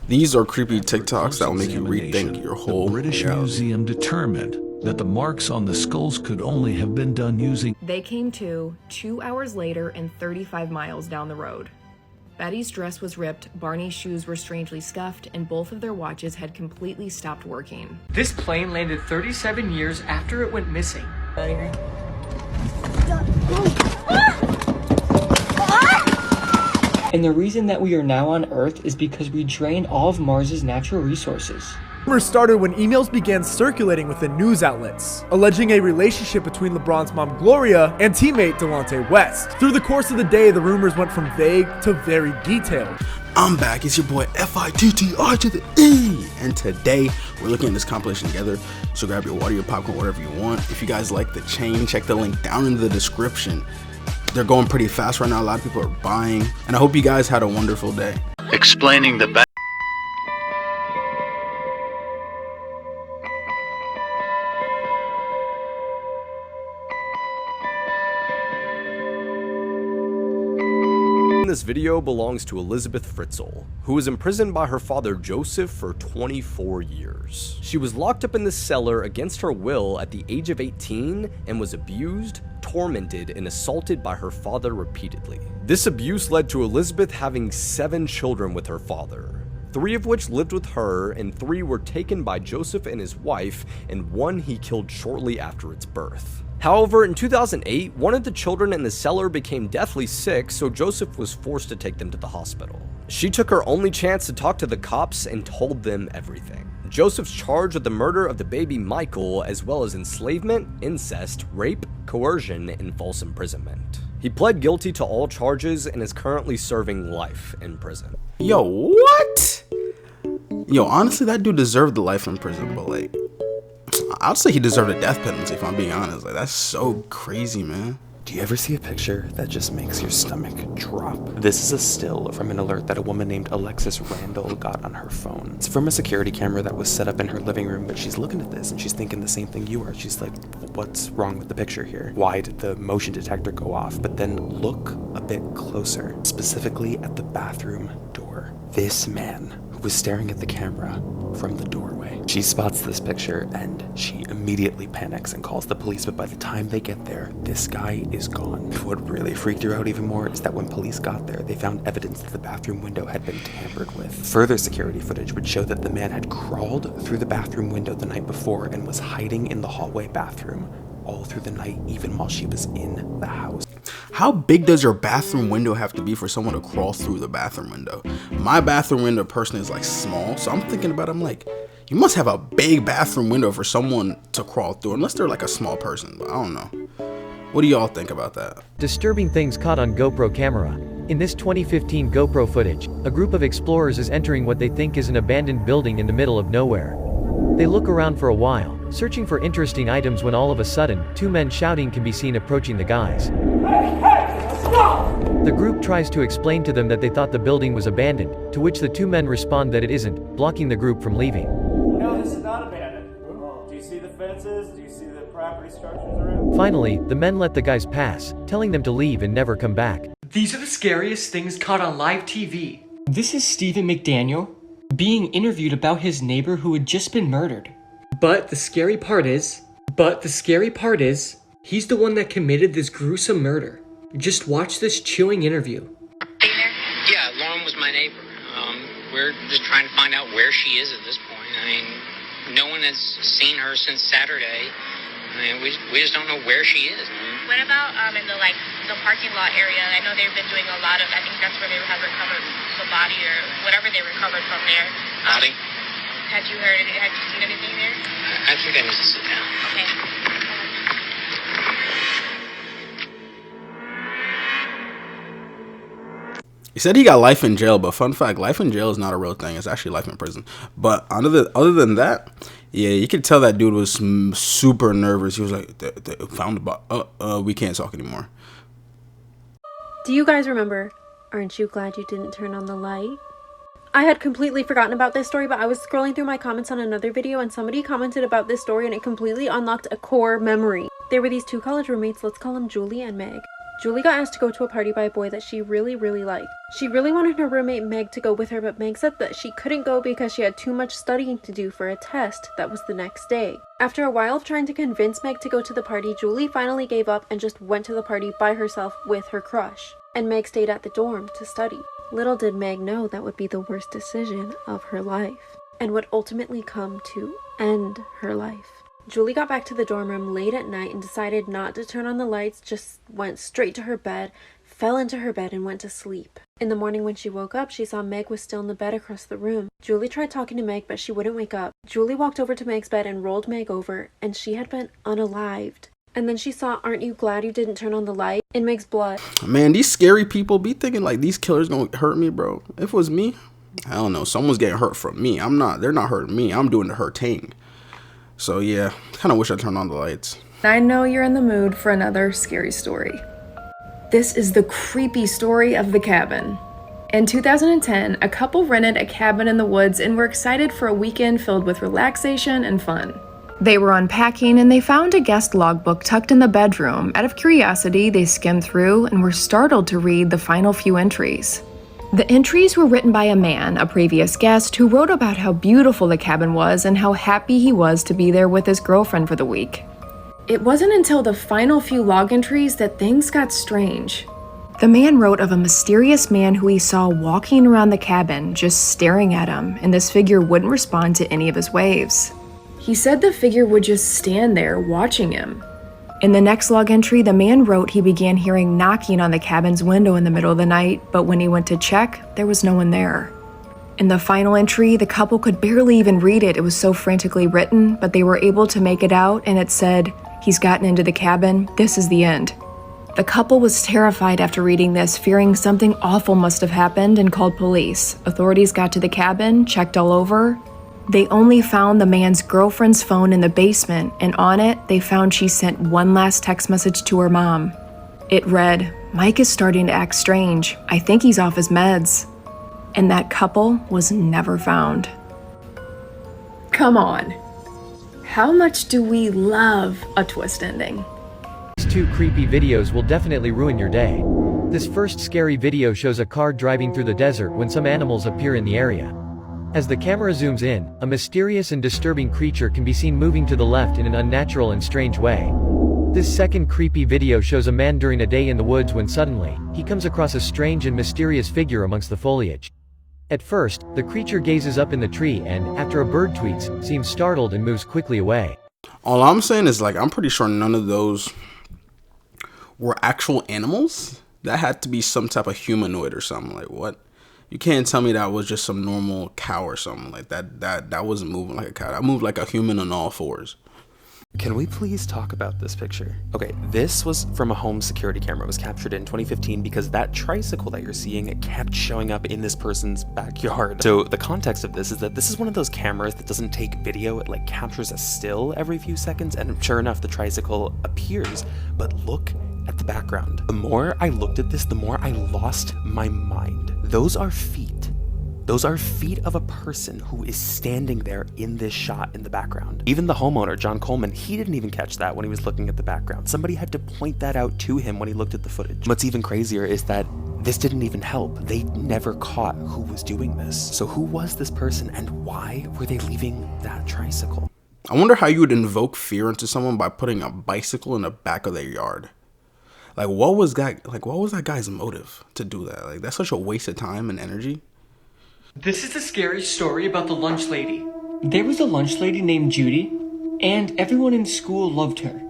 These are creepy TikToks that will make you rethink your whole The British reality. Museum determined that the marks on the skulls could only have been done using... They came to 2 hours later and 35 miles down the road. Betty's dress was ripped, Barney's shoes were strangely scuffed, and both of their watches had completely stopped working. This plane landed 37 years after it went missing. And the reason that we are now on Earth is because we drained all of Mars's natural resources. Rumors started when emails began circulating within news outlets, alleging a relationship between LeBron's mom Gloria and teammate Delonte West. Through the course of the day, the rumors went from vague to very detailed. I'm back, it's your boy F-I-T-T-I to the E, and today we're looking at this compilation together, so grab your water, your popcorn, whatever you want. If you guys like the chain, check the link down in the description. They're going pretty fast right now, a lot of people are buying, and I hope you guys had a wonderful day. Explaining the back. This video belongs to Elizabeth Fritzl, who was imprisoned by her father Joseph for 24 years. She was locked up in the cellar against her will at the age of 18 and was abused, tormented, and assaulted by her father repeatedly. This abuse led to Elizabeth having 7 children with her father, 3 of which lived with her and 3 were taken by Joseph and his wife, and 1 he killed shortly after its birth. However, in 2008, one of the children in the cellar became deathly sick, so Joseph was forced to take them to the hospital. She took her only chance to talk to the cops and told them everything. Joseph's charged with the murder of the baby Michael, as well as enslavement, incest, rape, coercion, and false imprisonment. He pled guilty to all charges and is currently serving life in prison. Yo, what? Yo, honestly, that dude deserved the life in prison, but like, I'd say he deserved a death penalty if I'm being honest. Like, that's so crazy, man. Do you ever see a picture that just makes your stomach drop? This is a still from an alert that a woman named Alexis Randall got on her phone. It's from a security camera that was set up in her living room, but she's looking at this and she's thinking the same thing you are. She's like, what's wrong with the picture here? Why did the motion detector go off? But then look a bit closer, specifically at the bathroom door. This man was staring at the camera from the doorway. She spots this picture and she immediately panics and calls the police, but by the time they get there, this guy is gone. What really freaked her out even more is that when police got there, they found evidence that the bathroom window had been tampered with. Further security footage would show that the man had crawled through the bathroom window the night before and was hiding in the hallway bathroom all through the night, even while she was in the house. How big does your bathroom window have to be for someone to crawl through the bathroom window? My bathroom window personally is like small, so I'm thinking about it, I'm like, you must have a big bathroom window for someone to crawl through, unless they're like a small person, but I don't know. What do y'all think about that? Disturbing things caught on GoPro camera. In this 2015 GoPro footage, a group of explorers is entering what they think is an abandoned building in the middle of nowhere. They look around for a while, searching for interesting items, when all of a sudden, 2 men shouting can be seen approaching the guys. The group tries to explain to them that they thought the building was abandoned, to which the 2 men respond that it isn't, blocking the group from leaving. No, this is not abandoned. Do you see the fences? Do you see the property structures around? Finally, the men let the guys pass, telling them to leave and never come back. These are the scariest things caught on live TV. This is Steven McDaniel being interviewed about his neighbor who had just been murdered. But the scary part is, he's the one that committed this gruesome murder. Just watch this chilling interview. Yeah, Lauren was my neighbor. We're just trying to find out where she is at this point. I mean, no one has seen her since Saturday. I mean, we just don't know where she is. What about in the parking lot area? I know they've been doing a lot of, I think that's where they have recovered the body or whatever they recovered from there. Body? Had you seen anything there? I think I need to sit down. Okay. He said he got life in jail, but fun fact, life in jail is not a real thing. It's actually life in prison. But other than that, yeah, you could tell that dude was super nervous. He was like, they found the body. We can't talk anymore. Do you guys remember? Aren't you glad you didn't turn on the light? I had completely forgotten about this story, but I was scrolling through my comments on another video and somebody commented about this story and it completely unlocked a core memory. There were these 2 college roommates, let's call them Julie and Meg. Julie got asked to go to a party by a boy that she really liked. She really wanted her roommate Meg to go with her, but Meg said that she couldn't go because she had too much studying to do for a test that was the next day. After a while of trying to convince Meg to go to the party, Julie finally gave up and just went to the party by herself with her crush. And Meg stayed at the dorm to study. Little did Meg know that would be the worst decision of her life, and would ultimately come to end her life. Julie got back to the dorm room late at night and decided not to turn on the lights, just went straight to her bed, fell into her bed and went to sleep. In the morning when she woke up, she saw Meg was still in the bed across the room. Julie tried talking to Meg, but she wouldn't wake up. Julie walked over to Meg's bed and rolled Meg over, and she had been unalived. And then she saw "Aren't you glad you didn't turn on the light?" in Meg's blood. Man, these scary people be thinking like these killers gonna hurt me, bro. If it was me, I don't know. Someone's getting hurt from me. They're not hurting me. I'm doing the hurting. So yeah, kind of wish I turned on the lights. I know you're in the mood for another scary story. This is the creepy story of the cabin. In 2010, a couple rented a cabin in the woods and were excited for a weekend filled with relaxation and fun. They were unpacking and they found a guest logbook tucked in the bedroom. Out of curiosity, they skimmed through and were startled to read the final few entries. The entries were written by a man, a previous guest, who wrote about how beautiful the cabin was and how happy he was to be there with his girlfriend for the week. It wasn't until the final few log entries that things got strange. The man wrote of a mysterious man who he saw walking around the cabin, just staring at him, and this figure wouldn't respond to any of his waves. He said the figure would just stand there watching him. In the next log entry, the man wrote he began hearing knocking on the cabin's window in the middle of the night, but when he went to check, there was no one there. In the final entry, the couple could barely even read it. It was so frantically written, but they were able to make it out, and it said, "He's gotten into the cabin. This is the end." The couple was terrified after reading this, fearing something awful must have happened, and called police. Authorities got to the cabin, checked all over. They only found the man's girlfriend's phone in the basement, and on it, they found she sent one last text message to her mom. It read, "Mike is starting to act strange. I think he's off his meds." And that couple was never found. Come on. How much do we love a twist ending? These two creepy videos will definitely ruin your day. This first scary video shows a car driving through the desert when some animals appear in the area. As the camera zooms in, a mysterious and disturbing creature can be seen moving to the left in an unnatural and strange way. This second creepy video shows a man during a day in the woods when suddenly, he comes across a strange and mysterious figure amongst the foliage. At first, the creature gazes up in the tree and, after a bird tweets, seems startled and moves quickly away. All I'm saying is, like, I'm pretty sure none of those were actual animals. That had to be some type of humanoid or something. Like, what? You can't tell me that was just some normal cow or something like that. That wasn't moving like a cow. That moved like a human on all fours. Can we please talk about this picture? Okay, this was from a home security camera. It was captured in 2015 because that tricycle that you're seeing, it kept showing up in this person's backyard. So the context of this is that this is one of those cameras that doesn't take video. It like captures a still every few seconds, and sure enough, the tricycle appears. But look at the background. The more I looked at this, the more I lost my mind. Those are feet. Those are feet of a person who is standing there in this shot in the background. Even the homeowner, John Coleman, he didn't even catch that when he was looking at the background. Somebody had to point that out to him when he looked at the footage. What's even crazier is that this didn't even help. They never caught who was doing this. So who was this person and why were they leaving that tricycle? I wonder how you would invoke fear into someone by putting a bicycle in the back of their yard. Like, what was that guy's motive to do that? Like, that's such a waste of time and energy. This is the scary story about the lunch lady. There was a lunch lady named Judy, and everyone in school loved her.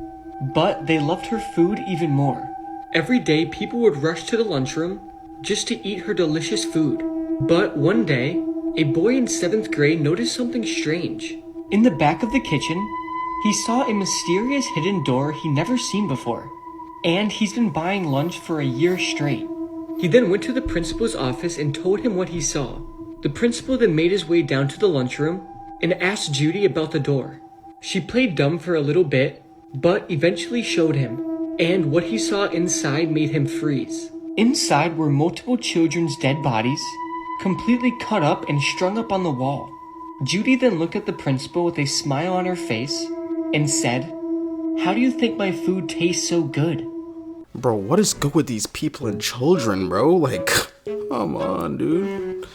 But they loved her food even more. Every day, people would rush to the lunchroom just to eat her delicious food. But one day, a boy in 7th grade noticed something strange. In the back of the kitchen, he saw a mysterious hidden door he never seen before. And he's been buying lunch for a year straight. He then went to the principal's office and told him what he saw. The principal then made his way down to the lunchroom and asked Judy about the door. She played dumb for a little bit, but eventually showed him, and what he saw inside made him freeze. Inside were multiple children's dead bodies, completely cut up and strung up on the wall. Judy then looked at the principal with a smile on her face and said, "How do you think my food tastes so good?" Bro, what is good with these people and children, bro? Like, come on, dude.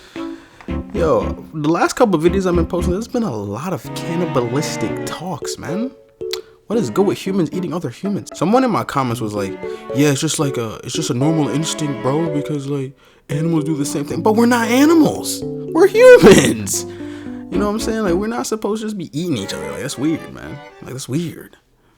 Yo, the last couple of videos I've been posting, there's been a lot of cannibalistic talks, man. What is good with humans eating other humans? Someone in my comments was like, yeah, it's just a normal instinct, bro, because like animals do the same thing. But we're not animals. We're humans. You know what I'm saying? Like, we're not supposed to just be eating each other. Like, that's weird, man. Like, that's weird.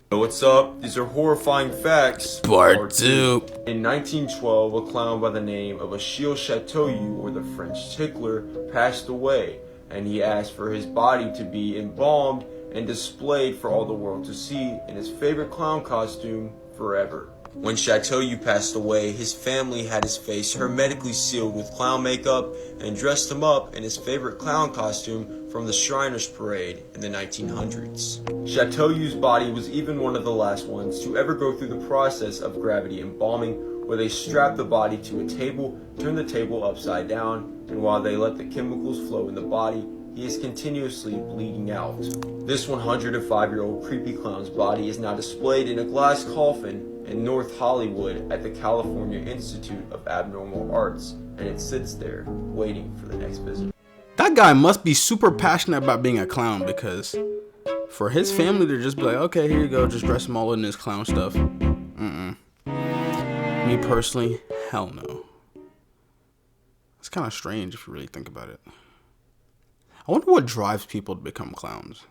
What's up? These are horrifying facts. Part 2. In 1912, a clown by the name of Achille Chateauneuf, or the French tickler, passed away, and he asked for his body to be embalmed and displayed for all the world to see in his favorite clown costume forever. When Chateauneuf passed away, his family had his face hermetically sealed with clown makeup and dressed him up in his favorite clown costume from the Shriners Parade in the 1900s. Chateauneuf's body was even one of the last ones to ever go through the process of gravity embalming, where they strapped the body to a table, turned the table upside down, and while they let the chemicals flow in the body, he is continuously bleeding out. This 105-year-old creepy clown's body is now displayed in a glass coffin in North Hollywood at the California Institute of Abnormal Arts, and it sits there waiting for the next visit. That guy must be super passionate about being a clown, because for his family to just be like, okay, here you go, just dress him all in this clown stuff. Me personally, hell no. It's kind of strange if you really think about it. I wonder what drives people to become clowns.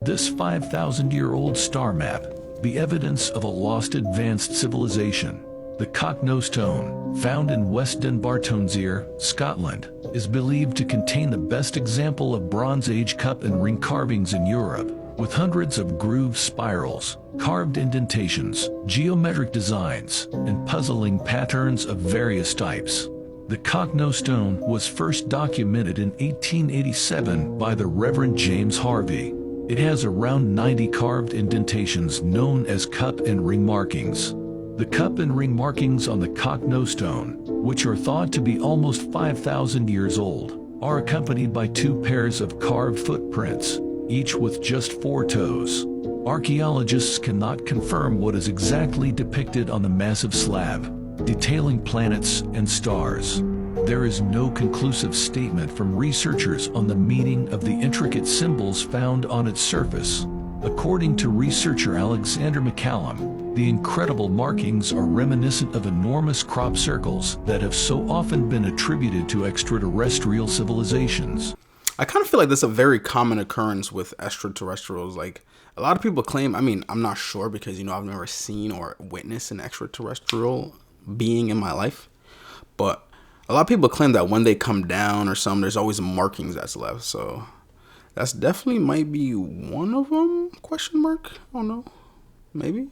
This 5,000-year-old star map, the evidence of a lost advanced civilization, the Cocknostone, found in West Dunbartonshire, Scotland, is believed to contain the best example of Bronze Age cup and ring carvings in Europe, with hundreds of grooved spirals, carved indentations, geometric designs, and puzzling patterns of various types. The Cocknostone was first documented in 1887 by the Reverend James Harvey. It has around 90 carved indentations known as cup and ring markings. The cup and ring markings on the Cocknostone, which are thought to be almost 5,000 years old, are accompanied by 2 pairs of carved footprints, each with just 4 toes. Archaeologists cannot confirm what is exactly depicted on the massive slab, detailing planets and stars. There is no conclusive statement from researchers on the meaning of the intricate symbols found on its surface. According to researcher Alexander McCallum, the incredible markings are reminiscent of enormous crop circles that have so often been attributed to extraterrestrial civilizations. I kind of feel like that's a very common occurrence with extraterrestrials. Like, a lot of people claim, I mean, I'm not sure because, I've never seen or witnessed an extraterrestrial being in my life, but a lot of people claim that when they come down or something, there's always markings that's left. So that's definitely might be one of them, question mark. I don't know, maybe.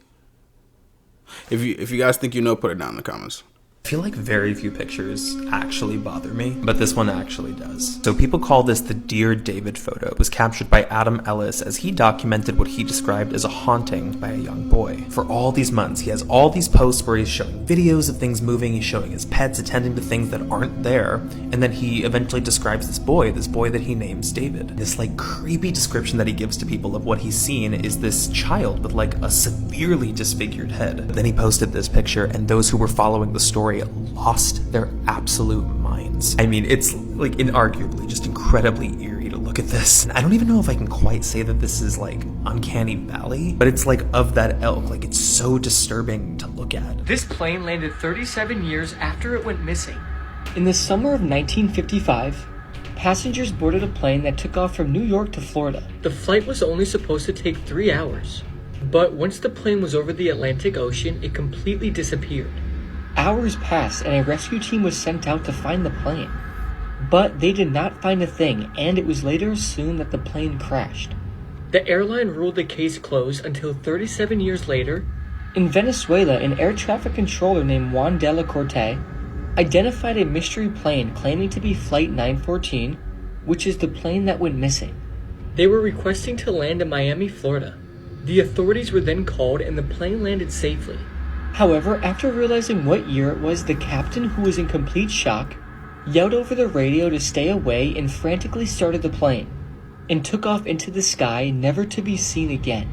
If you guys think put it down in the comments. I feel like very few pictures actually bother me, but this one actually does. So people call this the Dear David photo. It was captured by Adam Ellis as he documented what he described as a haunting by a young boy. For all these months, he has all these posts where he's showing videos of things moving, he's showing his pets attending to things that aren't there, and then he eventually describes this boy that he names David. This like creepy description that he gives to people of what he's seen is this child with like a severely disfigured head. Then he posted this picture, and those who were following the story lost their absolute minds. I mean, it's like inarguably just incredibly eerie to look at this. I don't even know if I can quite say that this is like Uncanny Valley, but it's like of that ilk. Like, it's so disturbing to look at. This plane landed 37 years after it went missing. In the summer of 1955, passengers boarded a plane that took off from New York to Florida. The flight was only supposed to take 3 hours, but once the plane was over the Atlantic Ocean, it completely disappeared. Hours passed and a rescue team was sent out to find the plane. But they did not find a thing, and it was later assumed that the plane crashed. The airline ruled the case closed until 37 years later. In Venezuela, an air traffic controller named Juan de la Corte identified a mystery plane claiming to be Flight 914, which is the plane that went missing. They were requesting to land in Miami, Florida. The authorities were then called and the plane landed safely. However, after realizing what year it was, the captain, who was in complete shock, yelled over the radio to stay away and frantically started the plane, and took off into the sky, never to be seen again.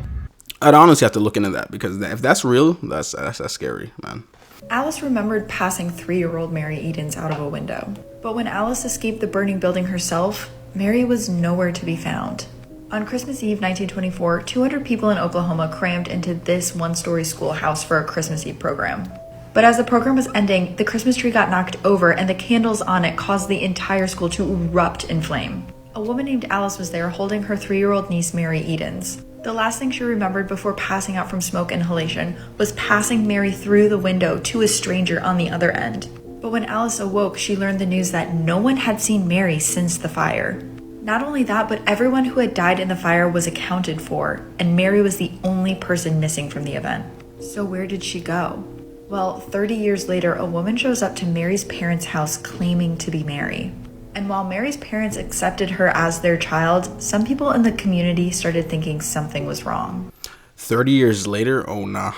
I'd honestly have to look into that, because if that's real, that's scary, man. Alice remembered passing 3-year-old Mary Edens out of a window. But when Alice escaped the burning building herself, Mary was nowhere to be found. On Christmas Eve 1924, 200 people in Oklahoma crammed into this one-story schoolhouse for a Christmas Eve program. But as the program was ending, the Christmas tree got knocked over and the candles on it caused the entire school to erupt in flame. A woman named Alice was there holding her 3-year-old niece Mary Edens. The last thing she remembered before passing out from smoke inhalation was passing Mary through the window to a stranger on the other end. But when Alice awoke, she learned the news that no one had seen Mary since the fire. Not only that, but everyone who had died in the fire was accounted for, and Mary was the only person missing from the event. So where did she go? Well, 30 years later, a woman shows up to Mary's parents' house claiming to be Mary. And while Mary's parents accepted her as their child, some people in the community started thinking something was wrong. 30 years later? Oh, nah.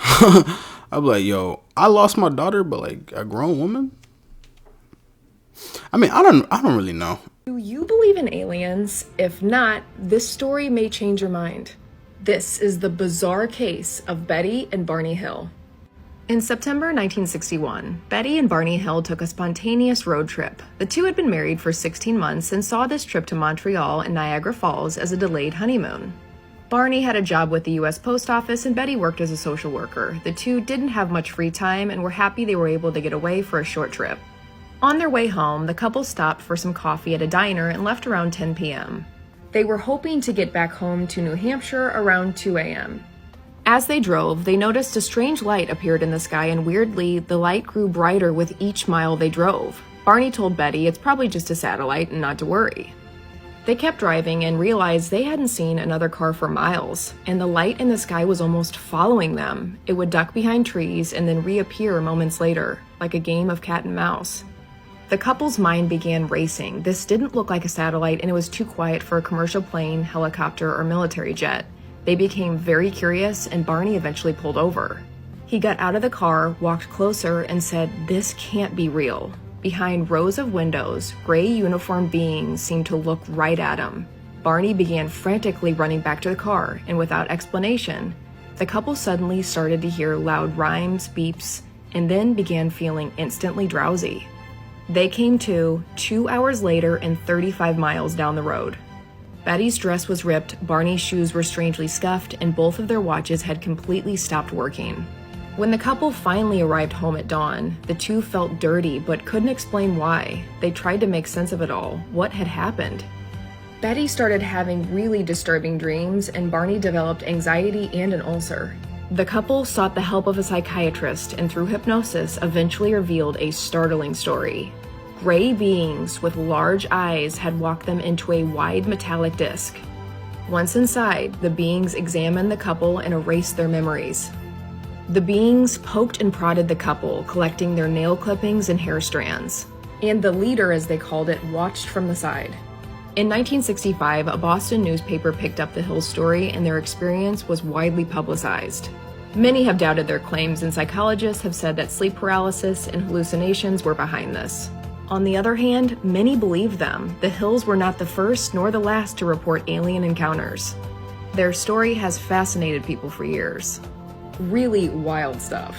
I'd be like, yo, I lost my daughter, but like a grown woman? I mean, I don't really know. Do you believe in aliens? If not, this story may change your mind. This is the bizarre case of Betty and Barney Hill. In September 1961, Betty and Barney Hill took a spontaneous road trip. The two had been married for 16 months and saw this trip to Montreal and Niagara Falls as a delayed honeymoon. Barney had a job with the U.S. Post Office and Betty worked as a social worker. The two didn't have much free time and were happy they were able to get away for a short trip. On their way home, the couple stopped for some coffee at a diner and left around 10 p.m. They were hoping to get back home to New Hampshire around 2 a.m. As they drove, they noticed a strange light appeared in the sky, and weirdly, the light grew brighter with each mile they drove. Barney told Betty it's probably just a satellite and not to worry. They kept driving and realized they hadn't seen another car for miles, and the light in the sky was almost following them. It would duck behind trees and then reappear moments later, like a game of cat and mouse. The couple's mind began racing. This didn't look like a satellite, and it was too quiet for a commercial plane, helicopter, or military jet. They became very curious, and Barney eventually pulled over. He got out of the car, walked closer, and said, "This can't be real." Behind rows of windows, gray uniformed beings seemed to look right at him. Barney began frantically running back to the car, and without explanation, the couple suddenly started to hear loud rhymes, beeps, and then began feeling instantly drowsy. They came to 2 hours later and 35 miles down the road. Betty's dress was ripped, Barney's shoes were strangely scuffed, and both of their watches had completely stopped working. When the couple finally arrived home at dawn, the two felt dirty but couldn't explain why. They tried to make sense of it all. What had happened? Betty started having really disturbing dreams, and Barney developed anxiety and an ulcer. The couple sought the help of a psychiatrist, and through hypnosis eventually revealed a startling story. Gray beings with large eyes had walked them into a wide metallic disc. Once inside, the beings examined the couple and erased their memories. The beings poked and prodded the couple, collecting their nail clippings and hair strands. And the leader, as they called it, watched from the side. In 1965, a Boston newspaper picked up the Hills story, and their experience was widely publicized. Many have doubted their claims, and psychologists have said that sleep paralysis and hallucinations were behind this. On the other hand, many believed them. The Hills were not the first nor the last to report alien encounters. Their story has fascinated people for years. Really wild stuff.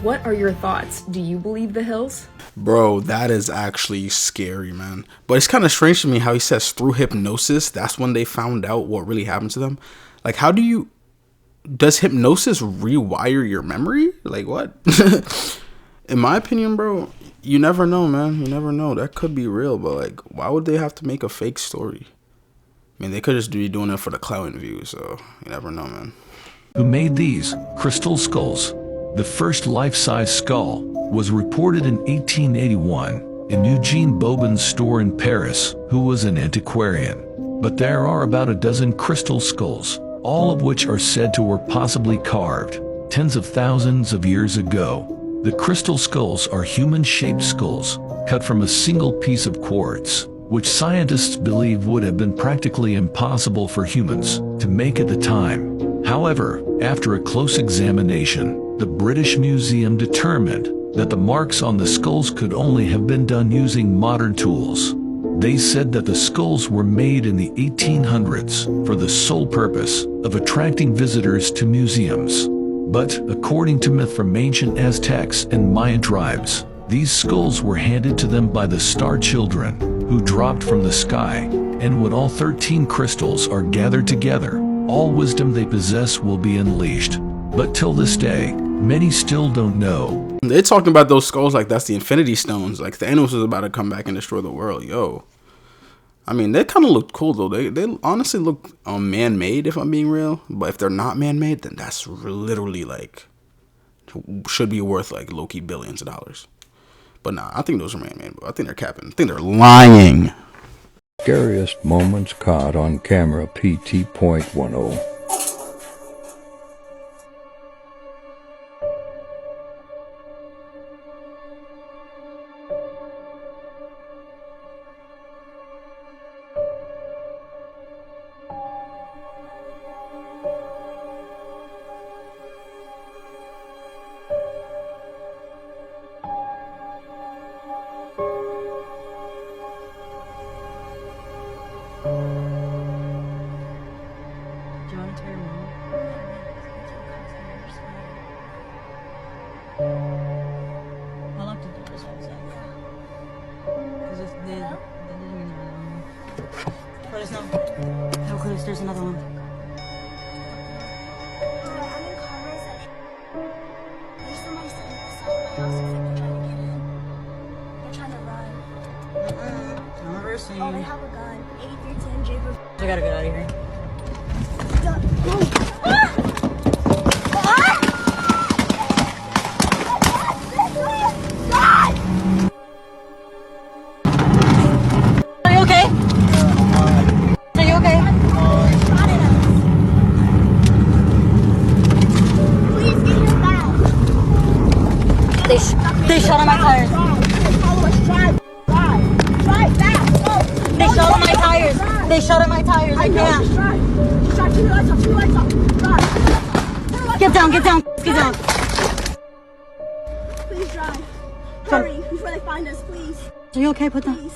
What are your thoughts? Do you believe the Hills? Bro, that is actually scary, man. But it's kind of strange to me how he says through hypnosis, that's when they found out what really happened to them. Like, does hypnosis rewire your memory? Like, what? In my opinion, bro, you never know, man. You never know. That could be real, but like, why would they have to make a fake story? I mean, they could just be doing it for the clout and view, so you never know, man. Who made these crystal skulls? The first life-size skull was reported in 1881 in Eugene Bobin's store in Paris, who was an antiquarian. But there are about a dozen crystal skulls, all of which are said to were possibly carved tens of thousands of years ago. The crystal skulls are human-shaped skulls, cut from a single piece of quartz, which scientists believe would have been practically impossible for humans to make at the time. However, after a close examination, the British Museum determined that the marks on the skulls could only have been done using modern tools. They said that the skulls were made in the 1800s for the sole purpose of attracting visitors to museums. But, according to myth from ancient Aztecs and Mayan tribes, these skulls were handed to them by the star children, who dropped from the sky, and when all 13 crystals are gathered together, all wisdom they possess will be unleashed. But till this day, many still don't know. They're talking about those skulls like that's the Infinity Stones. Like Thanos was about to come back and destroy the world. Yo. I mean, they kind of look cool, though. They honestly look man-made, if I'm being real. But if they're not man-made, then that's literally, like, should be worth, like, low-key billions of dollars. But nah, I think those are man-made. I think they're capping. I think they're lying. Scariest moments caught on camera PT.10. There's another one. There's somebody sitting beside my house. They're trying to get in. They're trying to run. I'm reversing. Oh, they have a gun. 8310 J. I gotta get out of here. Are you okay? Are you okay? Please get your bag. They shot on my tires. Drive back. Go. They shot on my tires. They shot on my tires. I can't. Drive. Turn your lights off. Turn your lights off. Drive. Get down. Get down. Get down. Please drive. Hurry before they find us, please. Are you okay? Put down. Please.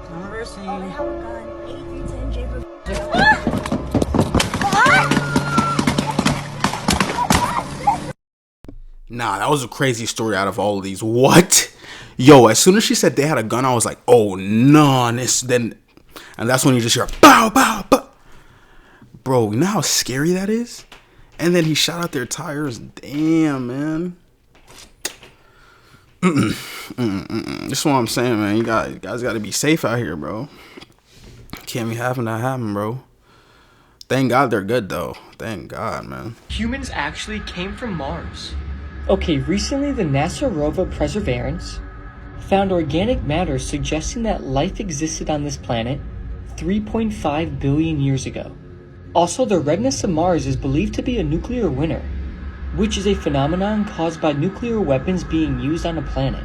I'm reversing. Oh, they have a gun. 8310 J. Nah, that was a crazy story out of all of these. What? Yo, as soon as she said they had a gun, I was like, oh, no. And that's when you just hear, bow, bow, bow. Bro, you know how scary that is? And then he shot out their tires. Damn, man. This is what I'm saying, man. You guys got to be safe out here, bro. Can't be having that happen, bro. Thank God they're good, though. Thank God, man. Humans actually came from Mars. Okay, recently the NASA rover Perseverance found organic matter suggesting that life existed on this planet 3.5 billion years ago. Also, the redness of Mars is believed to be a nuclear winter, which is a phenomenon caused by nuclear weapons being used on a planet.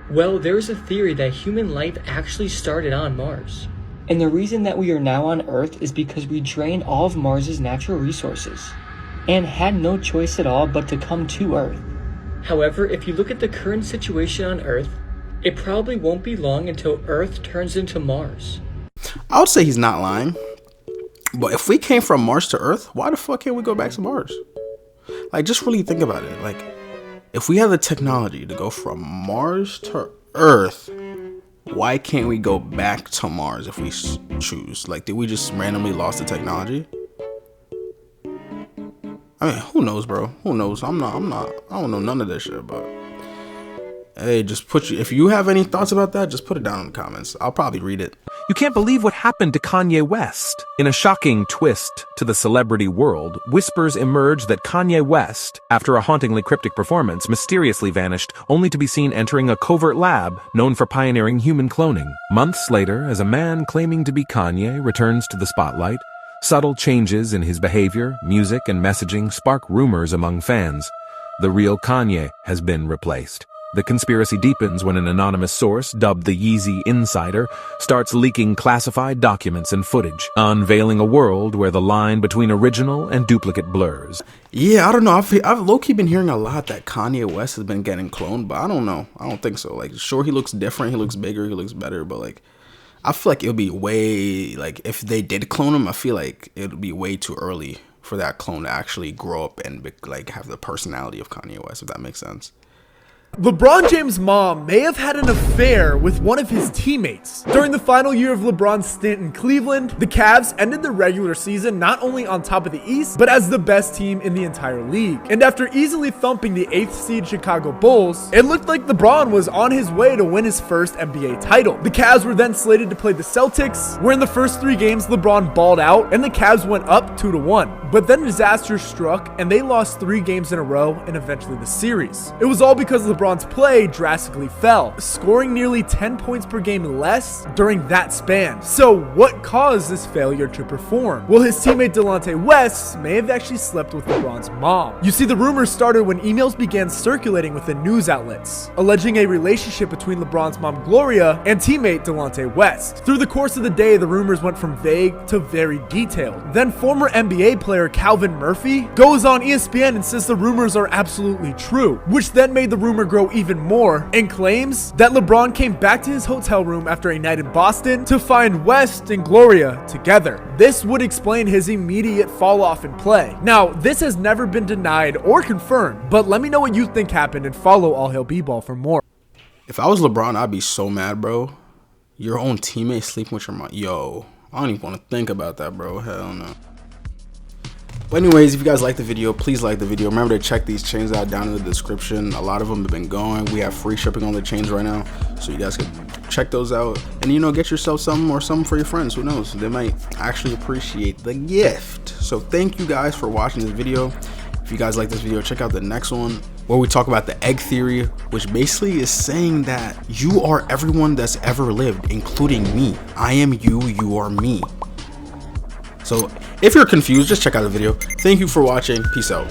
Well, there is a theory that human life actually started on Mars. And the reason that we are now on Earth is because we drained all of Mars's natural resources and had no choice at all but to come to Earth. However, if you look at the current situation on Earth, it probably won't be long until Earth turns into Mars. I would say he's not lying. But if we came from Mars to Earth, why the fuck can't we go back to Mars? Like, just really think about it. Like, if we have the technology to go from Mars to Earth, why can't we go back to Mars if we choose? Like, did we just randomly lost the technology? I mean, who knows, bro? Who knows? I don't know none of this shit, but hey, just if you have any thoughts about that, just put it down in the comments. I'll probably read it. You can't believe what happened to Kanye West. In a shocking twist to the celebrity world, whispers emerged that Kanye West, after a hauntingly cryptic performance, mysteriously vanished, only to be seen entering a covert lab known for pioneering human cloning. Months later, as a man claiming to be Kanye returns to the spotlight, subtle changes in his behavior, music, and messaging spark rumors among fans. The real Kanye has been replaced. The conspiracy deepens when an anonymous source, dubbed the Yeezy Insider, starts leaking classified documents and footage, unveiling a world where the line between original and duplicate blurs. Yeah, I don't know. I've low-key been hearing a lot that Kanye West has been getting cloned, but I don't know. I don't think so. Like, sure, he looks different, he looks bigger, he looks better, but like, I feel like it would be way, like, if they did clone him, I feel like it would be way too early for that clone to actually grow up and like have the personality of Kanye West, if that makes sense. LeBron James' mom may have had an affair with one of his teammates. During the final year of LeBron's stint in Cleveland, the Cavs ended the regular season not only on top of the East, but as the best team in the entire league. And after easily thumping the 8th seed Chicago Bulls, it looked like LeBron was on his way to win his first NBA title. The Cavs were then slated to play the Celtics, where in the first 3 games LeBron balled out and the Cavs went up 2-1. But then disaster struck and they lost 3 games in a row and eventually the series. It was all because LeBron's play drastically fell, scoring nearly 10 points per game less during that span. So what caused this failure to perform? Well, his teammate Delonte West may have actually slept with LeBron's mom. You see, the rumors started when emails began circulating within news outlets, alleging a relationship between LeBron's mom Gloria and teammate Delonte West. Through the course of the day, the rumors went from vague to very detailed. Then former NBA player Calvin Murphy goes on ESPN and says the rumors are absolutely true, which then made the rumor grow even more and claims that LeBron came back to his hotel room after a night in Boston to find West and Gloria together. This would explain his immediate fall off in play. Now, this has never been denied or confirmed, but let me know what you think happened and follow All Hail B-Ball for more. If I was LeBron, I'd be so mad, bro. Your own teammate sleeping with your mom. Yo, I don't even want to think about that, bro. Hell no. But anyways, if you guys like the video, please like the video. Remember to check these chains out down in the description. A lot of them have been going. We have free shipping on the chains right now, so you guys can check those out. And, you know, get yourself something or something for your friends. Who knows? They might actually appreciate the gift. So thank you guys for watching this video. If you guys like this video, check out the next one where we talk about the egg theory, which basically is saying that you are everyone that's ever lived, including me. I am you, you are me. So if you're confused, just check out the video. Thank you for watching. Peace out.